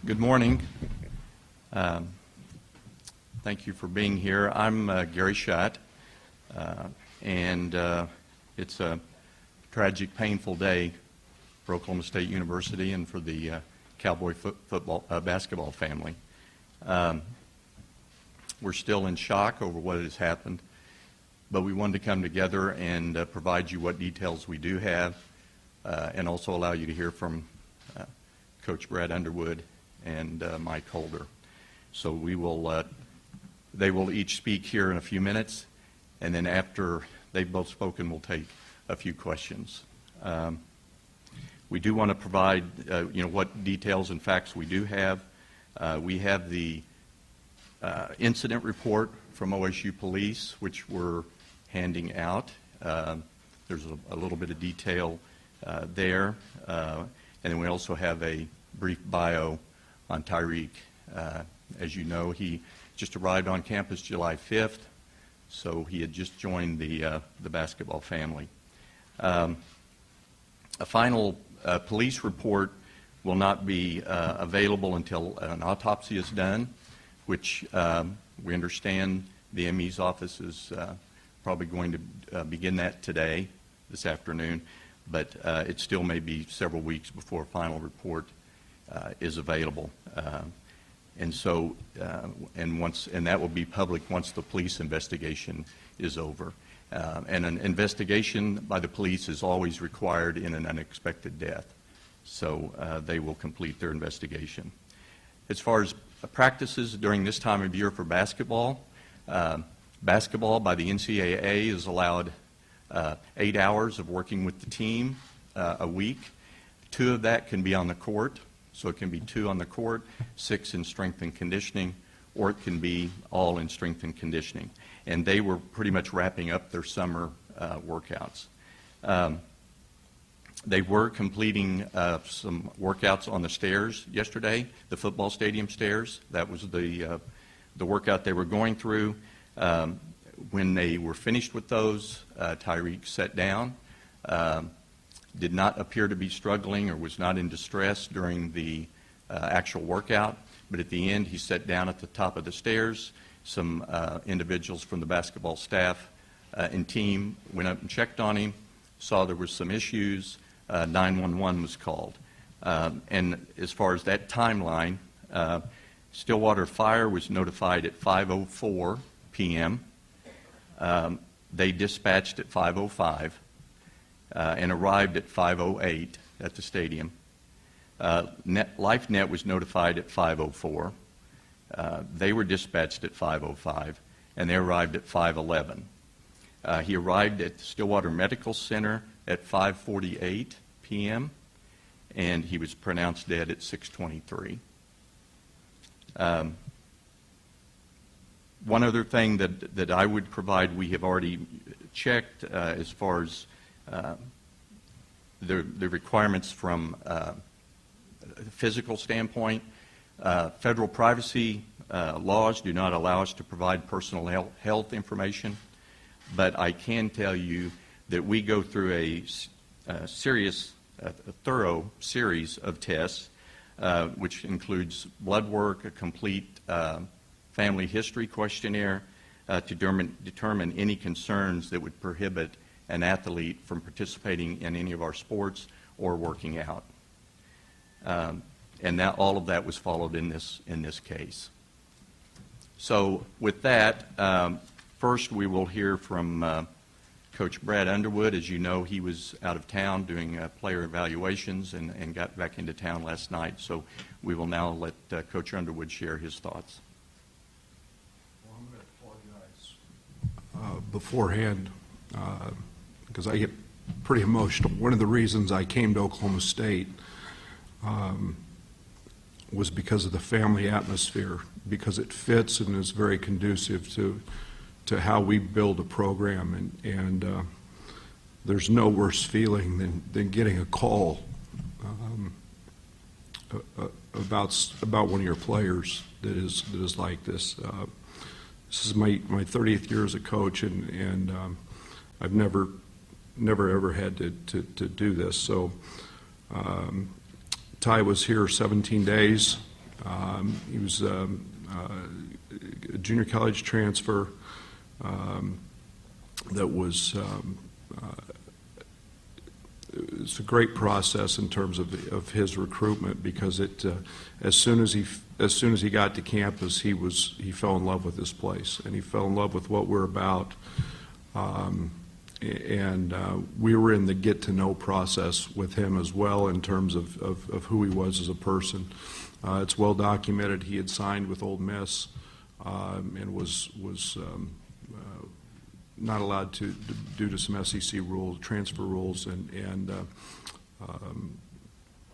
Good morning. Thank you for being here. I'm Gary Schott, and it's a tragic, painful day for Oklahoma State University and for the Cowboy basketball family. We're still in shock over what has happened, but we wanted to come together and provide you what details we do have, and also allow you to hear from Coach Brad Underwood and Mike Holder. So they will each speak here in a few minutes, and then after they've both spoken, we'll take a few questions. We do want to provide, what details and facts we do have. We have the incident report from OSU Police, which we're handing out. There's a little bit of detail there. And then we also have a brief bio on Tyrek. As you know, he just arrived on campus July 5th, so he had just joined the basketball family. A final police report will not be available until an autopsy is done, which we understand the ME's office is probably going to begin that today, this afternoon, but it still may be several weeks before a final report is available. And that will be public once the police investigation is over. And an investigation by the police is always required in an unexpected death. So they will complete their investigation. As far as practices during this time of year for basketball, basketball by the NCAA is allowed 8 hours of working with the team a week. 2 of that can be on the court. So it can be 2 on the court, 6 in strength and conditioning, or it can be all in strength and conditioning. And they were pretty much wrapping up their summer workouts. They were completing some workouts on the stairs yesterday, the football stadium stairs. That was the workout they were going through. When they were finished with those, Tyrek sat down. Did not appear to be struggling or was not in distress during the actual workout, but at the end he sat down at the top of the stairs. Some individuals from the basketball staff and team went up and checked on him, saw there were some issues, 911 was called. And as far as that timeline, Stillwater Fire was notified at 5:04 p.m. They dispatched at 5:05. And arrived at 5:08 at the stadium. LifeNet was notified at 5:04. They were dispatched at 5:05, and they arrived at 5:11. He arrived at the Stillwater Medical Center at 5:48 p.m., and he was pronounced dead at 6:23. One other thing that I would provide, we have already checked as far as the requirements from a physical standpoint. Federal privacy laws do not allow us to provide personal health information, but I can tell you that we go through a thorough series of tests, which includes blood work, a complete family history questionnaire to determine any concerns that would prohibit an athlete from participating in any of our sports or working out. And all of that was followed in this case. So with that, first we will hear from Coach Brad Underwood. As you know, he was out of town doing player evaluations and got back into town last night. So we will now let Coach Underwood share his thoughts. Well, I'm going to apologize beforehand because I get pretty emotional. One of the reasons I came to Oklahoma State was because of the family atmosphere, because it fits and is very conducive to how we build a program. And there's no worse feeling than getting a call about one of your players that is like this. This is my 30th year as a coach, and I've never ever had to do this. So Ty was here 17 days. He was a junior college transfer that was it's a great process in terms of his recruitment, because as soon as he got to campus, he fell in love with this place, and he fell in love with what we're about. We were in the get to know process with him as well, in terms of who he was as a person. It's well documented. He had signed with Ole Miss and was not allowed to due to some SEC rules, transfer rules, and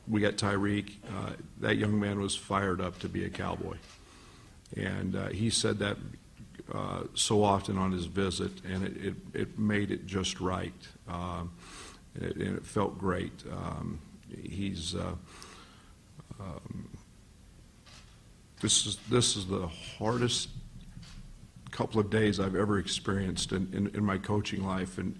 we got Tyrek. That young man was fired up to be a Cowboy, and he said that so often on his visit, and it made it just right, and it felt great. This is the hardest couple of days I've ever experienced in my coaching life, and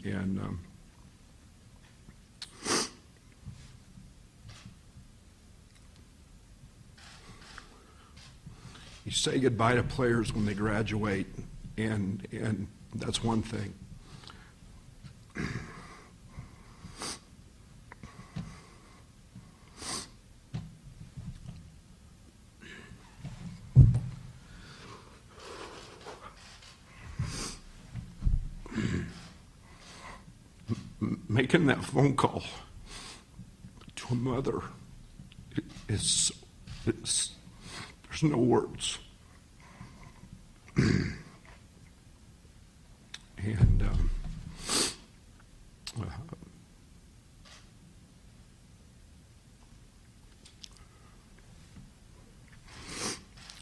you say goodbye to players when they graduate, and that's one thing. Making that phone call to a mother is there's no words. And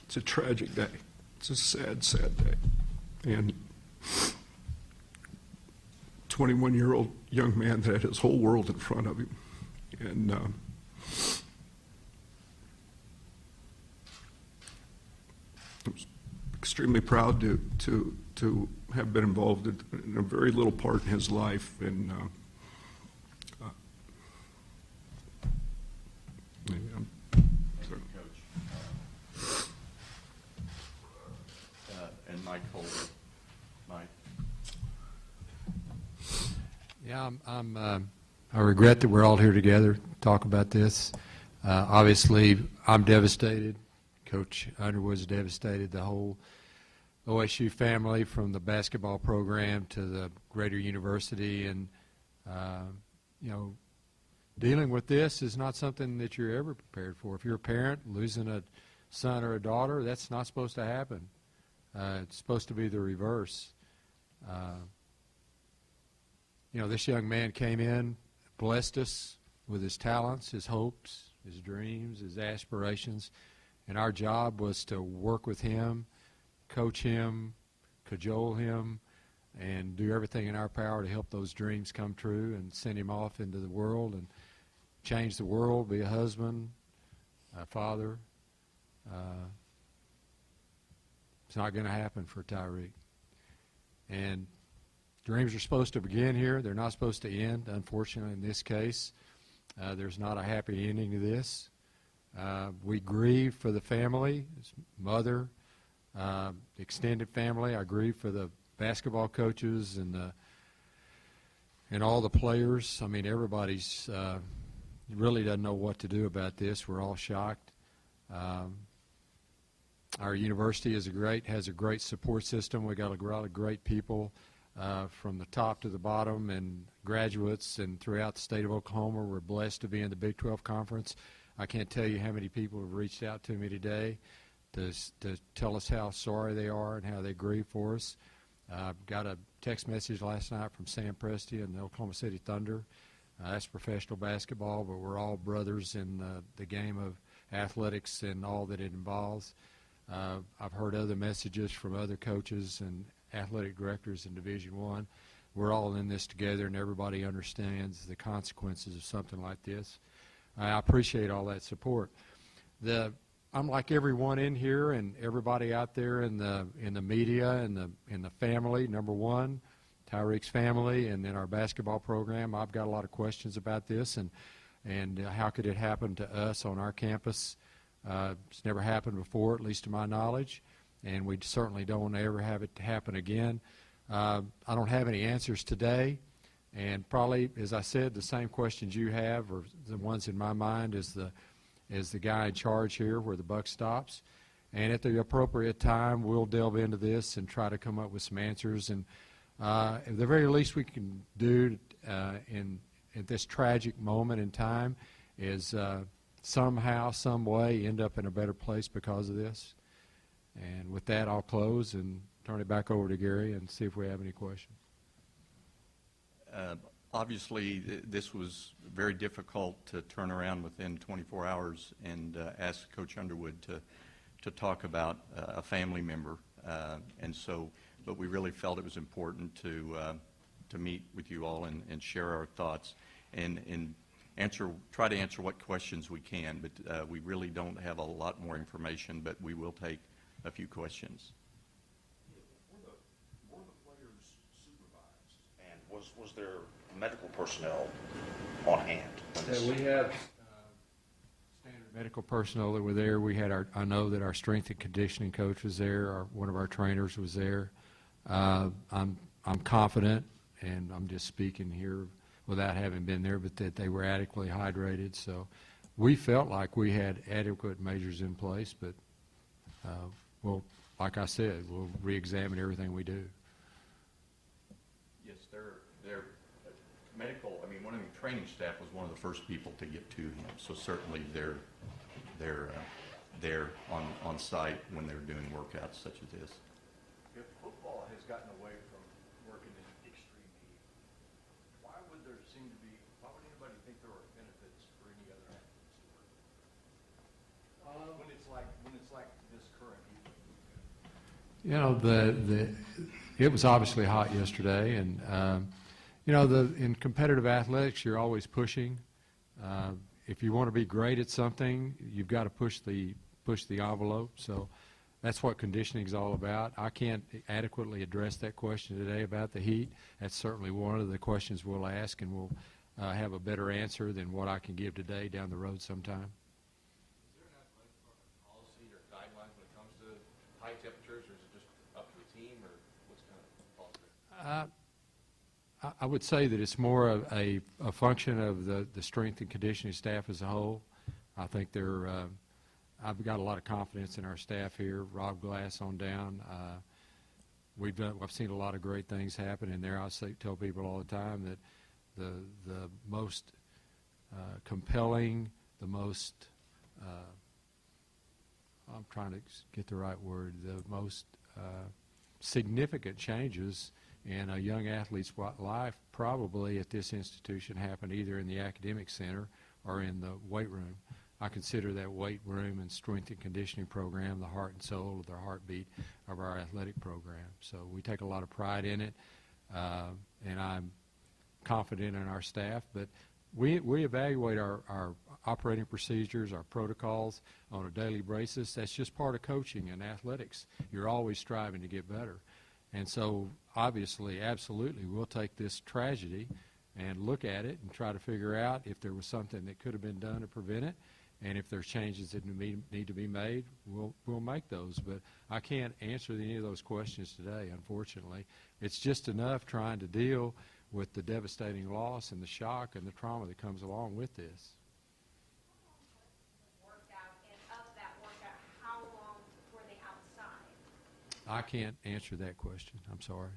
it's a tragic day. It's a sad, sad day. And 21-year-old young man that had his whole world in front of him. And I was extremely proud to have been involved in a very little part in his life. And Thank you, Coach. And Mike Holder. Mike. Yeah, I regret that we're all here together to talk about this. Obviously, I'm devastated. Coach Underwood's devastated. The whole OSU family, from the basketball program to the greater university, and dealing with this is not something that you're ever prepared for. If you're a parent losing a son or a daughter, that's not supposed to happen. It's supposed to be the reverse. This young man came in, blessed us with his talents, his hopes, his dreams, his aspirations, and our job was to work with him, coach him, cajole him, and do everything in our power to help those dreams come true and send him off into the world and change the world, be a husband, a father. It's not going to happen for Tyrek. And dreams are supposed to begin here. They're not supposed to end. Unfortunately, in this case, there's not a happy ending to this. We grieve for the family, his mother, extended family. I grieve for the basketball coaches and all the players. I mean, everybody's really doesn't know what to do about this. We're all shocked. Our university has a great support system. We got a lot of great people from the top to the bottom, and graduates, and throughout the state of Oklahoma. We're blessed to be in the Big 12 Conference. I can't tell you how many people have reached out to me today to tell us how sorry they are and how they grieve for us. Got a text message last night from Sam Presti and the Oklahoma City Thunder. That's professional basketball, but we're all brothers in the game of athletics and all that it involves. I've heard other messages from other coaches and athletic directors in Division I. We're all in this together, and everybody understands the consequences of something like this. I appreciate all that support. I'm like everyone in here and everybody out there in the media and in the family. Number one, Tyrek's family, and then our basketball program. I've got a lot of questions about this, and how could it happen to us on our campus? It's never happened before, at least to my knowledge, and we certainly don't want to ever have it happen again. I don't have any answers today, and probably, as I said, the same questions you have are the ones in my mind as the guy in charge here where the buck stops. And at the appropriate time, we'll delve into this and try to come up with some answers. And at the very least we can do at this tragic moment in time is somehow, some way end up in a better place because of this. And with that, I'll close and turn it back over to Gary and see if we have any questions. Obviously, this was very difficult to turn around within 24 hours and ask Coach Underwood to talk about a family member. But we really felt it was important to meet with you all and share our thoughts and try to answer what questions we can. But we really don't have a lot more information, but we will take a few questions. Were the players supervised, and was there medical personnel on hand? We have standard medical personnel that were there. We had I know that our strength and conditioning coach was there. One of our trainers was there. I'm confident, and I'm just speaking here without having been there, but that they were adequately hydrated. So we felt like we had adequate measures in place, but well, like I said, we'll re-examine everything we do. Yes, they're medical. I mean, one of the training staff was one of the first people to get to him, so certainly they're there on site when they're doing workouts such as this. If football has gotten away from working in extreme heat, why would anybody think there are benefits for any other athletes to work? When it's like this current heat. You know, it was obviously hot yesterday, and you know, in competitive athletics, you're always pushing. If you want to be great at something, you've got to push the envelope. So that's what conditioning is all about. I can't adequately address that question today about the heat. That's certainly one of the questions we'll ask, and we'll have a better answer than what I can give today down the road sometime. Is there an athletic department policy or guidelines when it comes to high temperatures, or is it just up to the team, or what's kind of policy? I would say that it's more of a function of the strength and conditioning staff as a whole. I think I've got a lot of confidence in our staff here, Rob Glass on down. I've seen a lot of great things happen in there. I tell people all the time that the most compelling, the most I'm trying to get the right word, the most significant changes in a young athlete's life probably at this institution happened either in the academic center or in the weight room. I consider that weight room and strength and conditioning program the heart and soul of the heartbeat of our athletic program. So we take a lot of pride in it, and I'm confident in our staff. But we evaluate our operating procedures, our protocols on a daily basis. That's just part of coaching and athletics. You're always striving to get better. And so obviously, absolutely, we'll take this tragedy and look at it and try to figure out if there was something that could have been done to prevent it. And if there's changes that need to be made, we'll make those. But I can't answer any of those questions today, unfortunately. It's just enough trying to deal with the devastating loss and the shock and the trauma that comes along with this. I can't answer that question. I'm sorry.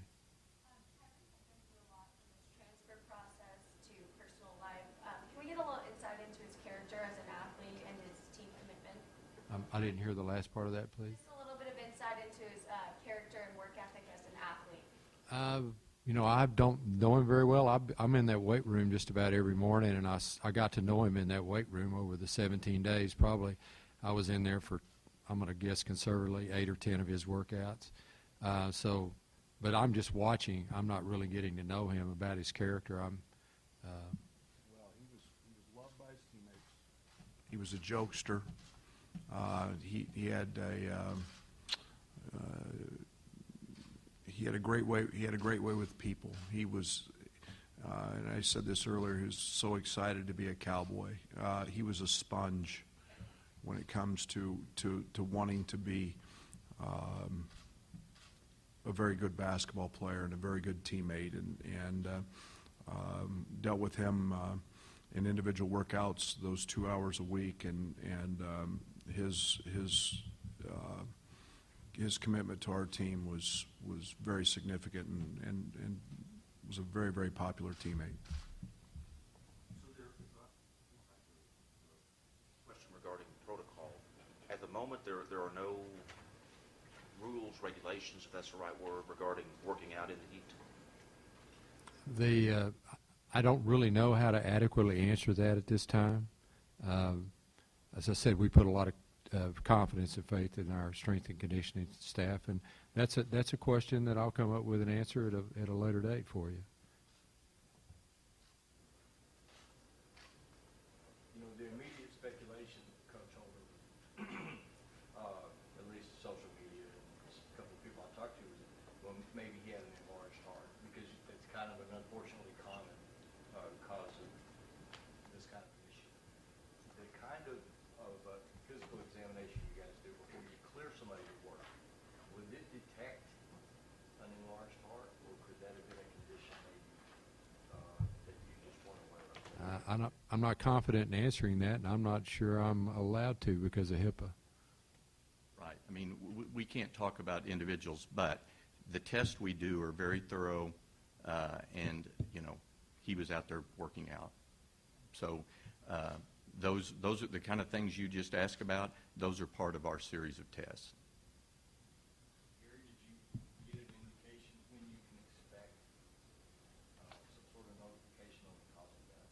Transfer process to personal life. Can we get a little insight into his character as an athlete and his team commitment? I didn't hear the last part of that, please. Just a little bit of insight into his character and work ethic as an athlete. You know, I don't know him very well. I'm in that weight room just about every morning, and I got to know him in that weight room over the 17 days. Probably I was in there for, I'm going to guess conservatively, 8 or 10 of his workouts. But I'm just watching. I'm not really getting to know him about his character. Well, he was loved by his teammates. He was a jokester. He had a great way. He had a great way with people. He was, and I said this earlier. He was so excited to be a Cowboy. He was a sponge. when it comes to wanting to be a very good basketball player and a very good teammate, and dealt with him in individual workouts those 2 hours a week, and his commitment to our team was very significant, and was a very, very popular teammate. So question regarding protocol. At the moment, there are no rules, regulations, if that's the right word, regarding working out in the heat? I don't really know how to adequately answer that at this time. As I said, we put a lot of confidence and faith in our strength and conditioning staff, and that's a question that I'll come up with an answer at a later date for you. You know, the immediate speculation, Coach Holder, at least social media, and a couple of people I talked to, was that, well, maybe he had an enlarged heart, because it's kind of an unfortunately common cause of this kind of issue. The kind of physical examination you guys do before you clear somebody to work, would it detect an enlarged heart, or could that have been a condition maybe that you just weren't aware of? I'm not confident in answering that, and I'm not sure I'm allowed to because of HIPAA. Right. I mean, we can't talk about individuals, but the tests we do are very thorough, and, you know, he was out there working out. So those are the kind of things you just asked about. Those are part of our series of tests. Gary, did you get an indication when you can expect some sort of notification on the cause of death?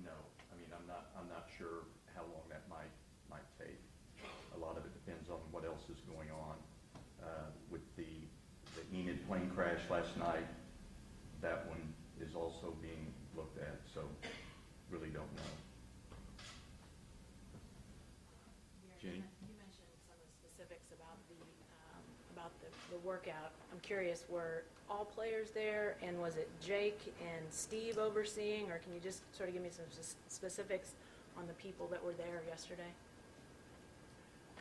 No, I mean, I'm not sure how long that might take. A lot of it depends on what else is going on. With the Enid plane crash last night, that one is also being looked at, so really don't know. Jenny? You mentioned some of the specifics about the workout. I'm curious, were all players there, and was it Jake and Steve overseeing, or can you just sort of give me some specifics on the people that were there yesterday?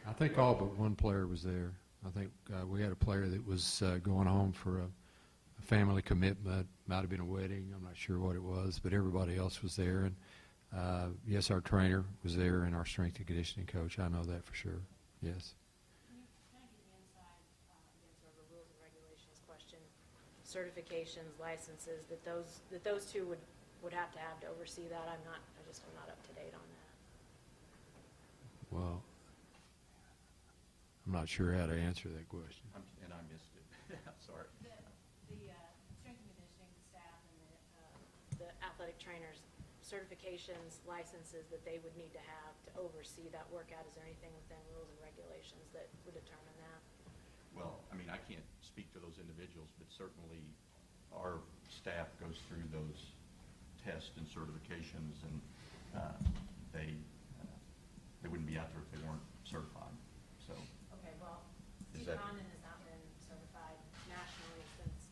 I think all but one player was there. I think we had a player that was going home for a family commitment, might have been a wedding, I'm not sure what it was, but everybody else was there. And yes, our trainer was there, and our strength and conditioning coach. I know that for sure. Yes. Can you kind of give me insight, again, sort of a rules and regulations question, certifications, licenses, that those two would have to oversee that? I'm not up to date on that. Well, I'm not sure how to answer that question. And I missed it. I'm sorry. The strength and conditioning staff and the athletic trainers, certifications, licenses that they would need to have to oversee that workout. Is there anything within rules and regulations that would determine that? Well, I mean, I can't speak to those individuals, but certainly our staff goes through those tests and certifications, and they wouldn't be out there if they weren't certified. So. Okay, well, Is Steve that- Condon has not been certified nationally since,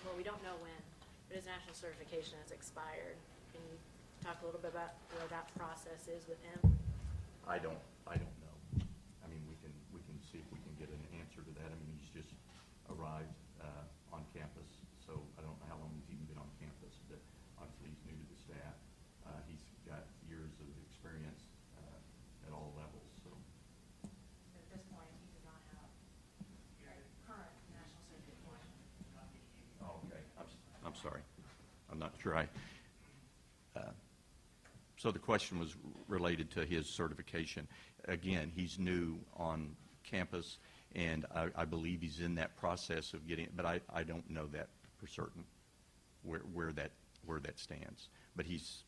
well, we don't know when, but his national certification has expired. Can you talk a little bit about where that process is with him? I don't know. I mean, we can see if we can get an answer to that. I mean, he's just arrived on campus, so I don't know how long he's even been on campus, but obviously he's new to the staff. He's got years of experience at all levels, so. But at this point, he does not have current national certification. Oh, okay. I'm sorry. I'm not sure so the question was related to his certification. Again, he's new on campus, and I believe he's in that process of getting it, but I don't know that for certain where that stands. But he's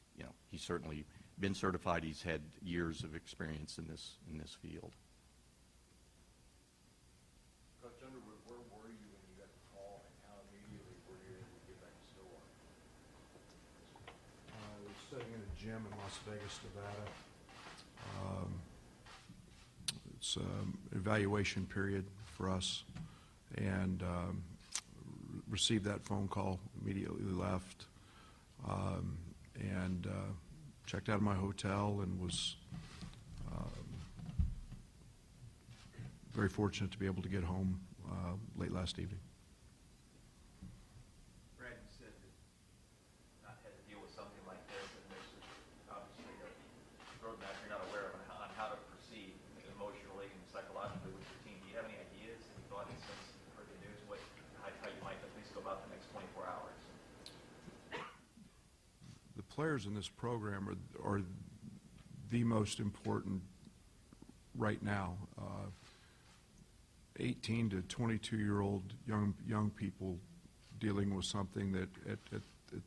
certainly been certified. He's had years of experience in this field. Coach Underwood, where were you when you got the call, and how immediately were you able to get back to Stillwater? I was sitting in a gym in Las Vegas, Nevada. It's an evaluation period for us, and received that phone call, immediately left, and checked out of my hotel and was very fortunate to be able to get home late last evening. Brad, you said that not had to deal with something like this, and there's obviously a roadmap you're not aware of on how to proceed emotionally and psychologically with your team. Do you have any ideas, any thoughts since you heard the news, how you might at least go about the next 24 hours? The players in this program are the most important right now. 18 to 22-year-old young people dealing with something that at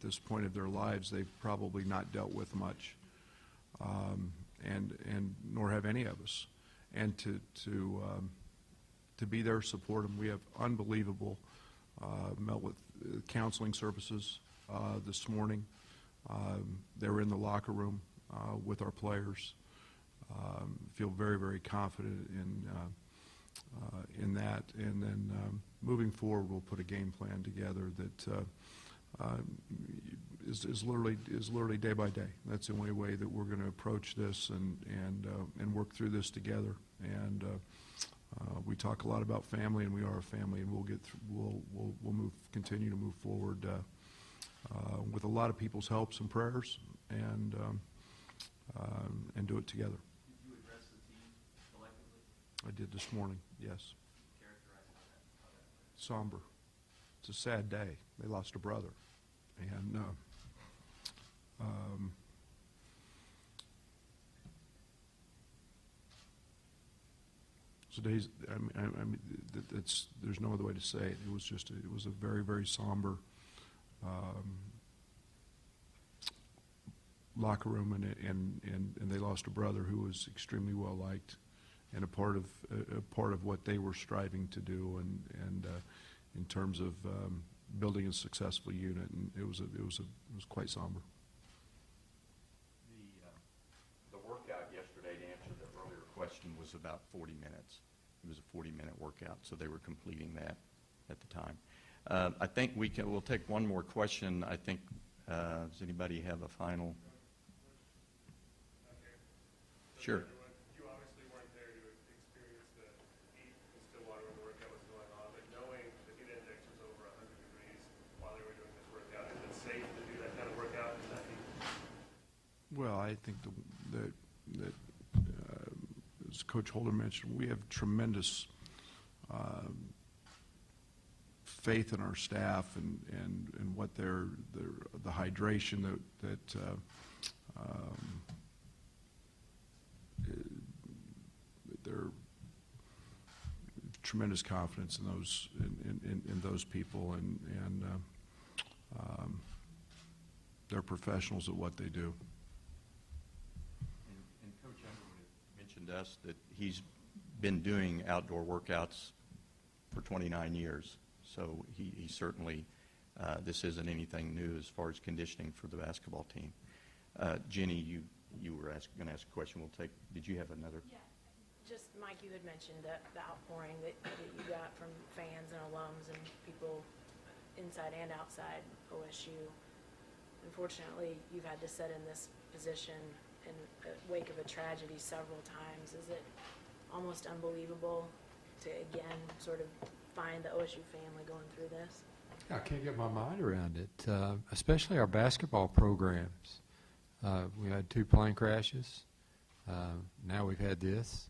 this point of their lives they've probably not dealt with much, and nor have any of us. And to be there, support them. We have unbelievable. Met with counseling services this morning. They were in the locker room with our players. Feel very, very confident in that. And then moving forward, we'll put a game plan together that is literally day by day. That's the only way that we're going to approach this and work through this together. And we talk a lot about family, and we are a family, and we'll continue to move forward with a lot of people's helps and prayers, and do it together. Did you address the team collectively? I did this morning, yes. Characterize how that went? Somber. It's a sad day. They lost a brother, and so days. I mean, there's no other way to say it. It was a very, very somber locker room, and they lost a brother who was extremely well liked, and a part of what they were striving to do, and in terms of building a successful unit, and it was quite somber. The workout yesterday, to answer the earlier question, was about 40 minutes. It was a 40-minute workout, so they were completing that at the time. I think we'll take one more question. I think, does anybody have a final? Sure. You obviously weren't there to experience the heat in Stillwater when the workout was going on, but knowing the heat index was over 100 degrees while they were doing this workout, is it safe to do that kind of workout in that heat? Well, I think that as Coach Holder mentioned, we have tremendous faith in our staff and what the hydration that they're tremendous confidence in those people, and they're professionals at what they do. And Coach Underwood mentioned to us that he's been doing outdoor workouts for 29 years. So he certainly, this isn't anything new as far as conditioning for the basketball team. Jenny, you were going to ask a question. Did you have another? Yeah. Just, Mike, you had mentioned the outpouring that you got from fans and alums and people inside and outside OSU. Unfortunately, you've had to sit in this position in the wake of a tragedy several times. Is it almost unbelievable to, again, sort of find the OSU family going through this? I can't get my mind around it, especially our basketball programs. We had 2 plane crashes. Now we've had this.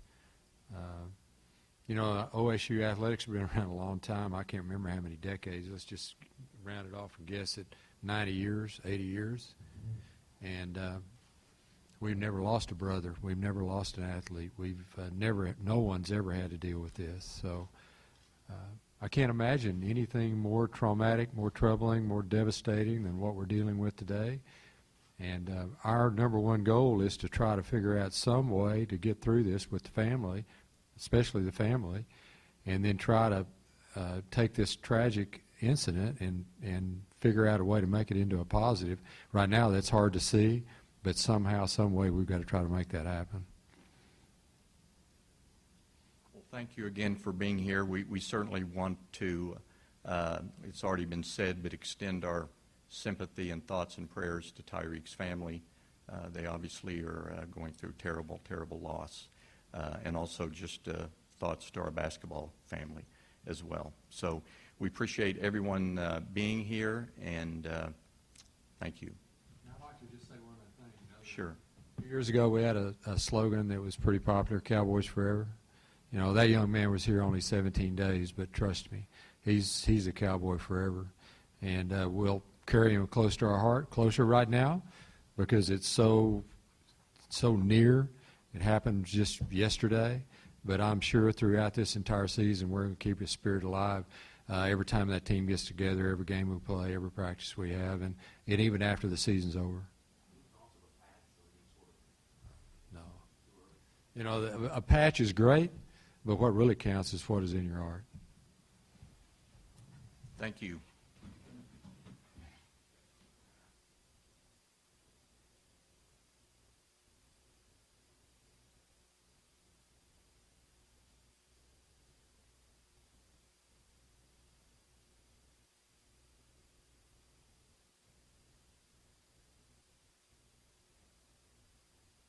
OSU athletics have been around a long time. I can't remember how many decades. Let's just round it off and guess at 90 years, 80 years. And we've never lost a brother. We've never lost an athlete. No one's ever had to deal with this. So I can't imagine anything more traumatic, more troubling, more devastating than what we're dealing with today. And our number one goal is to try to figure out some way to get through this with the family, especially the family, and then try to take this tragic incident and figure out a way to make it into a positive. Right now that's hard to see, but somehow, some way we've got to try to make that happen. Well, thank you again for being here. We certainly want to, it's already been said, but extend our sympathy and thoughts and prayers to Tyrek's family. They obviously are going through terrible, terrible loss. And also just thoughts to our basketball family as well. So we appreciate everyone being here, and thank you. I'd like to just say one other thing. Sure. A few years ago, we had a slogan that was pretty popular, Cowboys Forever. You know, that young man was here only 17 days, but trust me, he's a Cowboy forever. And we'll carry him close to our heart, closer right now, because it's so near. It happened just yesterday, but I'm sure throughout this entire season we're going to keep his spirit alive. Every time that team gets together, every game we play, every practice we have, and even after the season's over. No. You know, a patch is great, but what really counts is what is in your heart. Thank you.